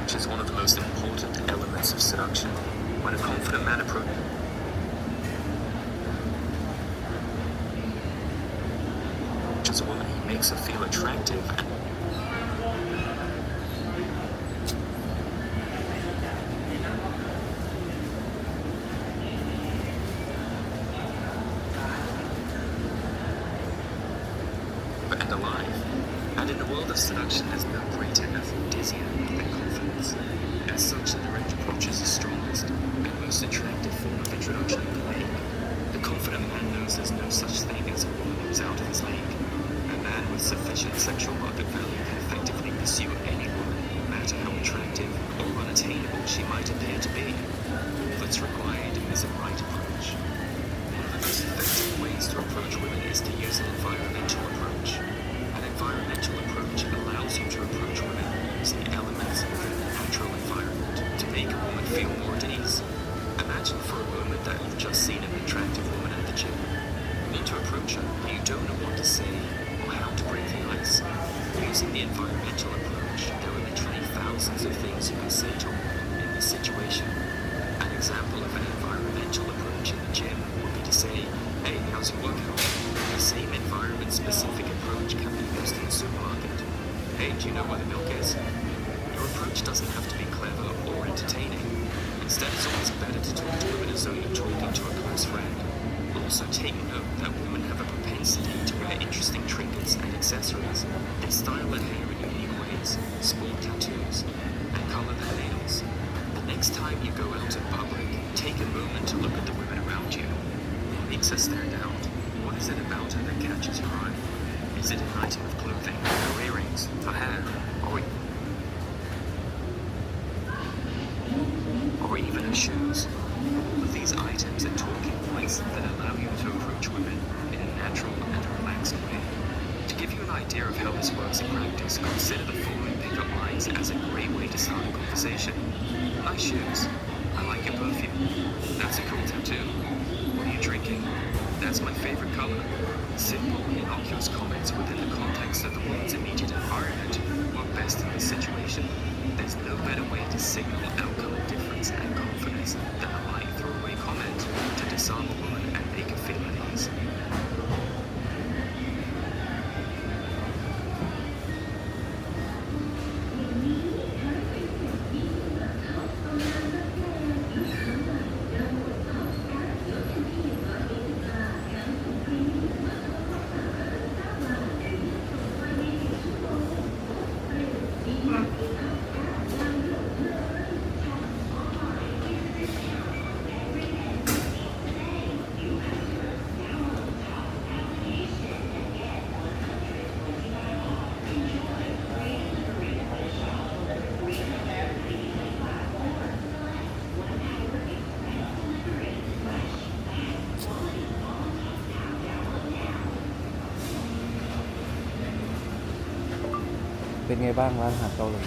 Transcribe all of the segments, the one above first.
approach is one of the most important elements of seduction. When a confident man approaches a woman, he makes her feel attractive. And alive. And in the world of seduction, there's no greater aphrodisiac than confidence. As such, the direct approach is the strongest and most attractive form of introduction in the league. The confident man knows there's no such thing as a woman who's out of his league. A man with sufficient sexual market value can effectively pursue any woman, no matter how attractive or unattainable she might appear to be. All that's required is a right approach. One of the most effective ways to approach women is to use an environmental approach. An environmental approach allows you to approach women using elements within the natural environment to make a woman feel more at ease. Imagine for a moment that you've just seen an attractive woman at the gym. You need to approach her, but you don't know what to say or how to break the ice. Using the environmental approach, there are literally thousands of things you can say to a woman in this situation. An example of an environmental approach in the gym would be to say, "Hey, how's your workout?" The same environment-specific approach can be used in the supermarket. "Hey, do you know where the milk is?" Your approach doesn't have to be clever or entertaining. Instead, it's always better to talk to women as though you're talking to a close friend. Also, take note that women have a propensity to wear interesting trinkets and accessories. They style their hair in unique ways, sport tattoos, and color their nails. The next time you go out in public, take a moment to look at the women around you. What makes her stand out? What is it about her that catches your eye? Is it an item of clothing, her earrings, her hair, or even her shoes? All of these items are talking points that allow you to approach women in a natural and relaxed way. To give you an idea of how this works in practice, consider the following pickup lines as a great way to start a conversation. "Nice shoes. I like your perfume. That's a cool tattoo. What are you drinking? That's my favorite color." Simple, innocuous comments within the context of the woman's immediate environment work best in this situation. There's no better way to signal outcome difference and confidence than a light throwaway comment to disarm a woman and make her feel at ease.เป็นไงบ้างร้านอาหารเกาหลี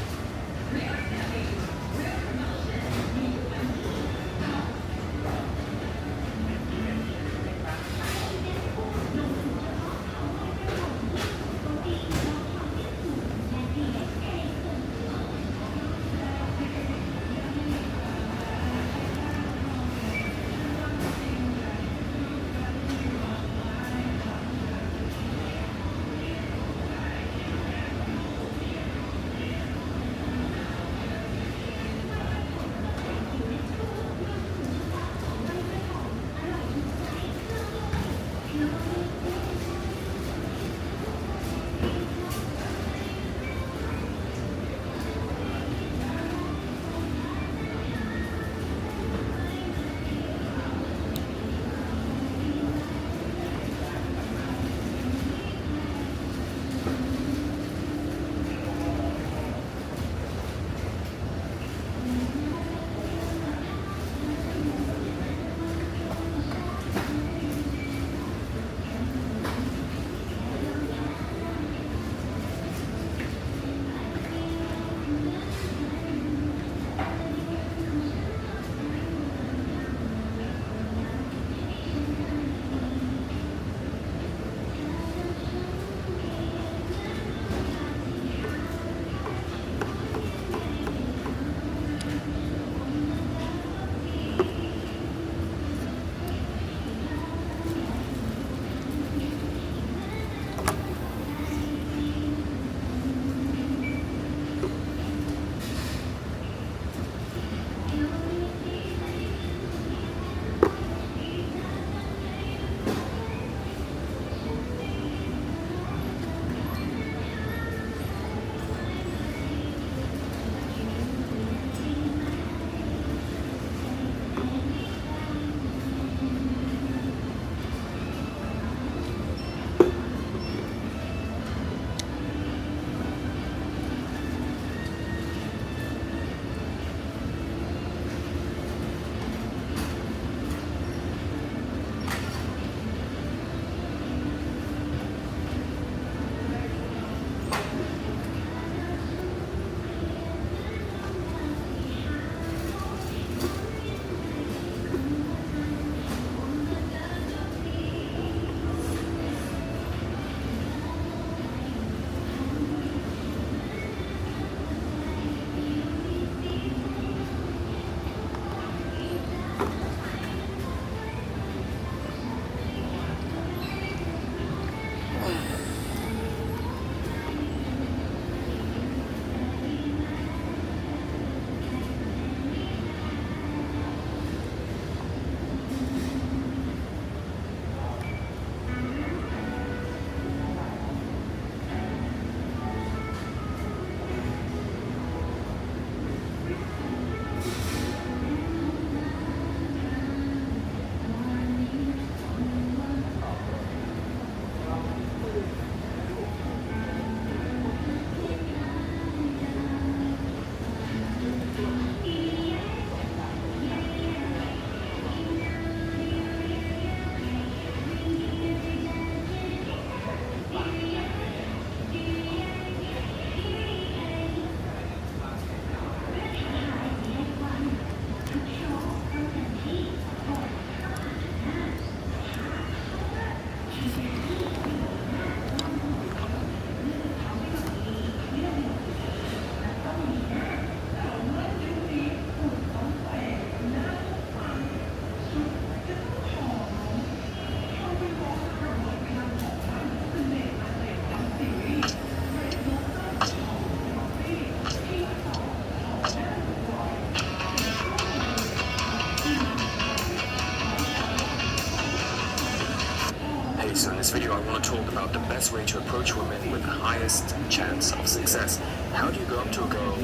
video, I want to talk about the best way to approach women with the highest chance of success. How do you go up to a girl,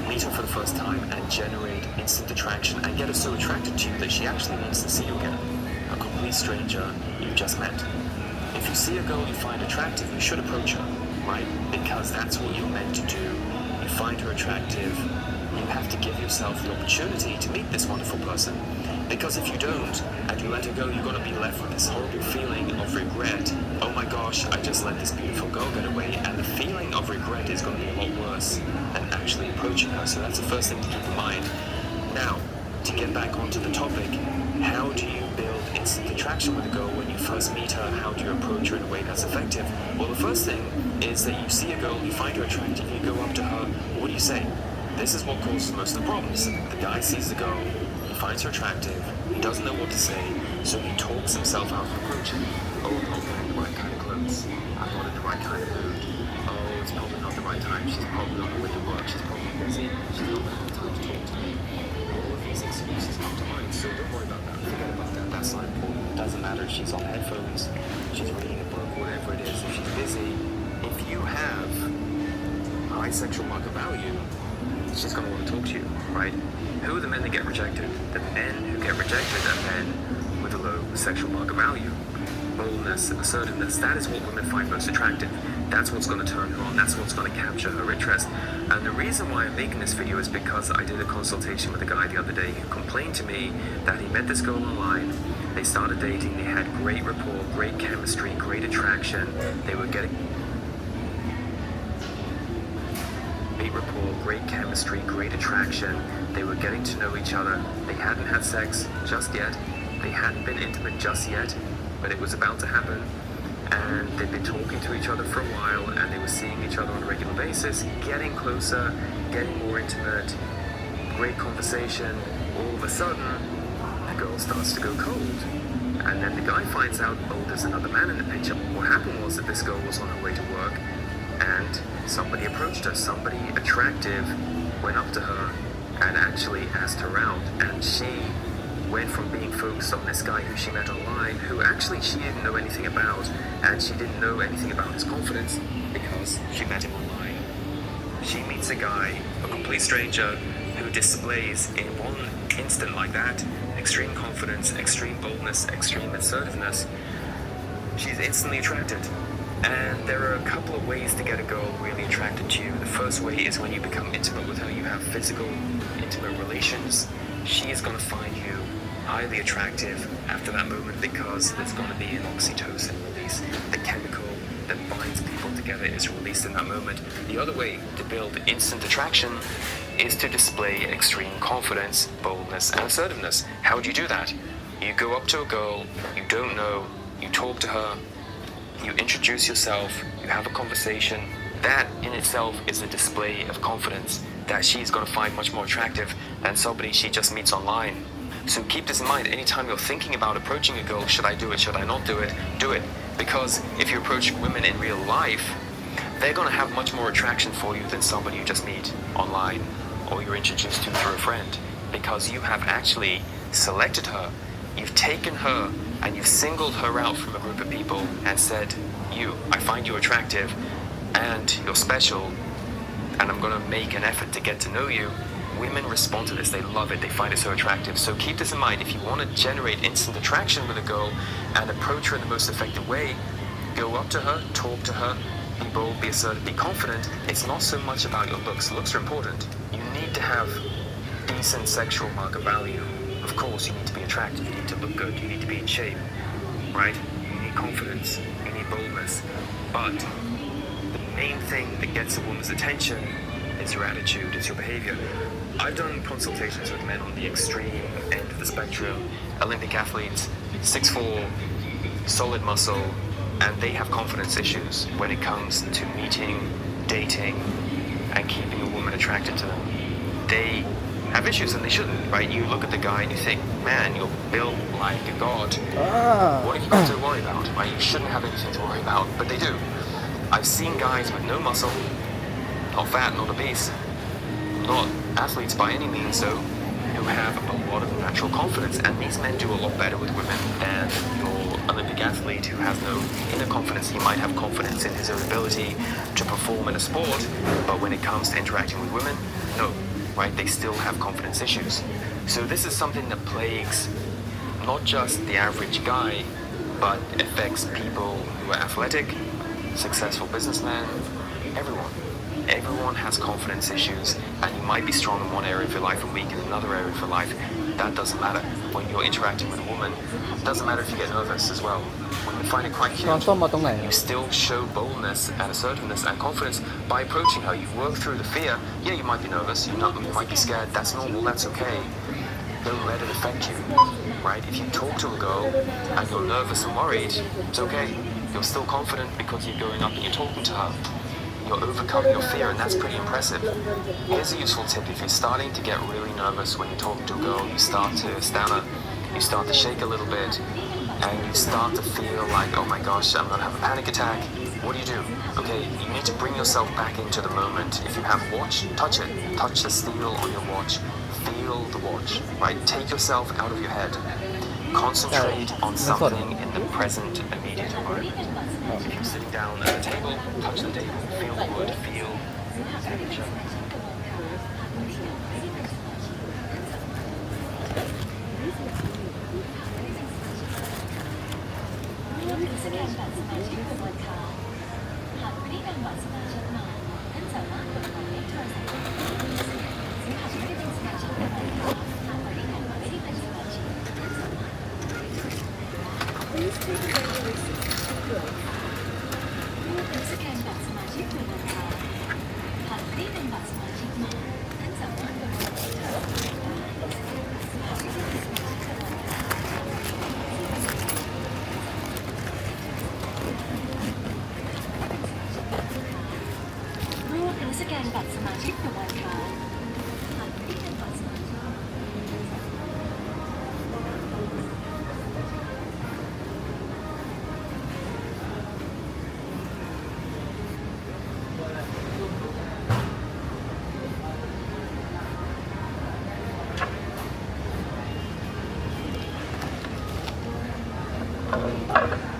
meet her for the first time, and generate instant attraction and get her so attracted to you that she actually wants to see you again? A complete stranger you just met. If you see a girl you find attractive, you should approach her, right? Because that's what you're meant to do. You find her attractive, you have to give yourself the opportunity to meet this wonderful person. Because if you don't, and you let her go, you're going to be left with this horrible feeling of regret. Oh my gosh, I just let this beautiful girl get away, and the feeling of regret is going to be a lot worse than actually approaching her. So that's the first thing to keep in mind. Now, to get back onto the topic, how do you build instant attraction with a girl when you first meet her? How do you approach her in a way that's effective? Well, the first thing is that you see a girl, you find her attractive, you go up to her, what do you say? This is what causes most of the problems. The guy sees the girl, he finds her attractive, he doesn't know what to say, so he talks himself out of approaching. Oh, I'm not wearing the right kind of clothes. I'm not in the right kind of mood. Oh, it's probably not the right time. She's probably on her way to work. She's probably busy. She's not going to have time to talk to me. All of these excuses come to mind, so don't worry about that. Forget about that. That's not important. It doesn't matter if she's on headphones, she's reading a book, whatever it is. If she's busy, if you have high sexual market value, she's going to want to talk to you, right? Who are the men that get rejected? The men who get rejected are men with a low sexual market value. Boldness, assertiveness, that is what women find most attractive. That's what's going to turn her on. That's what's going to capture her interest. And the reason why I'm making this video is because I did a consultation with a guy the other day who complained to me that he met this girl online. They started dating. They had great rapport, great chemistry, great attraction. They were getting great rapport, great chemistry, great attraction. They were getting to know each other. They hadn't had sex just yet. They hadn't been intimate just yet, but it was about to happen. And they'd been talking to each other for a while, and they were seeing each other on a regular basis, getting closer, getting more intimate, great conversation. All of a sudden, the girl starts to go cold. And then the guy finds out, oh, there's another man in the picture. What happened was that this girl was on her way to work, and somebody approached her, somebody attractive went up to her and actually asked her out, and she went from being focused on this guy who she met online, who actually she didn't know anything about, and she didn't know anything about his confidence because she met him online. She meets a guy, a complete stranger, who displays in one instant like that extreme confidence, extreme boldness, extreme assertiveness. She's instantly attracted. And there are a couple of ways to get a girl really attracted to you. The first way is when you become intimate with her, you have physical, intimate relations. She is going to find you highly attractive after that moment because there's going to be an oxytocin release. The chemical that binds people together is released in that moment. The other way to build instant attraction is to display extreme confidence, boldness, and assertiveness. How do you do that? You go up to a girl you don't know, you talk to her, you introduce yourself, you have a conversation. That in itself is a display of confidence that she's going to find much more attractive than somebody she just meets online. So keep this in mind. Anytime you're thinking about approaching a girl, should I do it, should I not do it? Do it. Because if you approach women in real life, they're going to have much more attraction for you than somebody you just meet online or you're introduced to through a friend. Because you have actually selected her, you've taken her, and you've singled her out from a group of people and said, I find you attractive, and you're special, and I'm going to make an effort to get to know you. Women respond to this. They love it. They find it so attractive. So keep this in mind. If you want to generate instant attraction with a girl and approach her in the most effective way, go up to her, talk to her, be bold, be assertive, be confident. It's not so much about your looks. Looks are important. You need to have decent sexual market value. Of course, you need to be attractive. You need to look good. You need to be in shape, right? You need confidence. You need boldness. But the main thing that gets a woman's attention is your attitude, is your behavior. I've done consultations with men on the extreme end of the spectrum, Olympic athletes, 6'4", solid muscle, and they have confidence issues when it comes to meeting, dating, and keeping a woman attracted to them. They have issues and they shouldn't, right? You look at the guy and you think, man, you're built like a god. What have you got to worry about, right? You shouldn't have anything to worry about, but they do. I've seen guys with no muscle, not fat, not obese, not athletes by any means though, who have a lot of natural confidence, and these men do a lot better with women than your Olympic athlete who has no inner confidence. He might have confidence in his own ability to perform in a sport, but when it comes to interacting with women, no, right? They still have confidence issues. So this is something that plagues not just the average guy, but affects people who are athletic, successful businessmen, everyone. Everyone has confidence issues, and you might be strong in one area of your life and weak in another area of your life. That doesn't matter. When you're interacting with a woman, it doesn't matter if you get nervous as well. When you find it quite ช้อน cute, ส้มมาตรงไหนครั you บ still show boldness and assertiveness and confidence by approaching her. You work through the fear. Yeah, you might be nervous. You might be scared. That's normal. That's okay. Don't let it affect you, right? If you talk to a girl and you're nervous and worried, it's okay. You're still confident because you're going up and you're talking to her. You're overcoming your fear, and that's pretty impressive. Here's a useful tip. If you're starting to get really nervous when you're talking to a girl, you start to stammer, you start to shake a little bit, and you start to feel like, oh my gosh, I'm gonna have a panic attack. What do? Okay, you need to bring yourself back into the moment. If you have a watch, touch it. Touch the steel on your watch. Feel the watch, right? Take yourself out of your head. Concentrate on something in the present, immediate environment. If you're sitting down at a table, touch the table. Feel the wood. Feel the temperature. สแกนบัตรสมาชิกบนวันค้าหากไม่ได้นำบัตรสมาชิกมาท่านสามารถกดหมายเลขโทรศัพท์ซึ่งหากไม่ได้เป็นสมาชิกบนวันค้าหากไม่ได้นำมาไม่ได้เป็นสมาชิกท่านสามารถเมื่อเป็นสแกนบัตรสมาชิกบนวันค้าหากไม่ได้นำบัตรสมาชิกมาท่านสามารถกดหมายเลขโทรศัพท์หากไม่ได้เป็นสมาชิกบนวันค้า สแกนบัตรสมาชิกของวันค้าหากไม่ได้เป็นบัตรสมาชิก Thank you.